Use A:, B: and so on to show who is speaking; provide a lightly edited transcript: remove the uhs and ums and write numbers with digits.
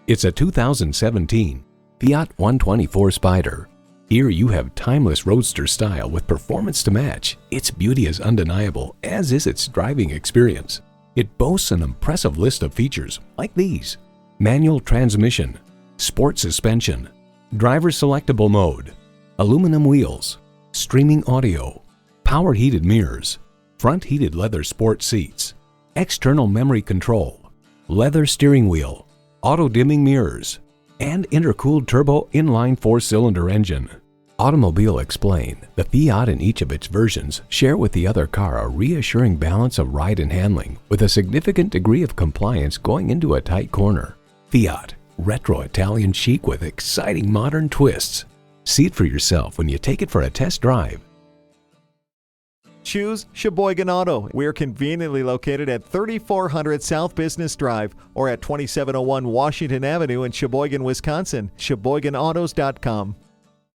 A: It's a 2017 Fiat 124 Spider. Here you have timeless roadster style with performance to match. Its beauty is undeniable, as is its driving experience. It boasts an impressive list of features like these: manual transmission, sport suspension, driver selectable mode, aluminum wheels, streaming audio, power heated mirrors, front heated leather sport seats, external memory control, leather steering wheel, auto dimming mirrors, and intercooled turbo inline 4-cylinder engine. Automobile Explain, the Fiat in each of its versions, share with the other car a reassuring balance of ride and handling with a significant degree of compliance going into a tight corner. Fiat, retro Italian chic with exciting modern twists. See it for yourself when you take it for a test drive.
B: Choose Sheboygan Auto. We're conveniently located at 3400 South Business Drive or at 2701 Washington Avenue in Sheboygan, Wisconsin. SheboyganAutos.com.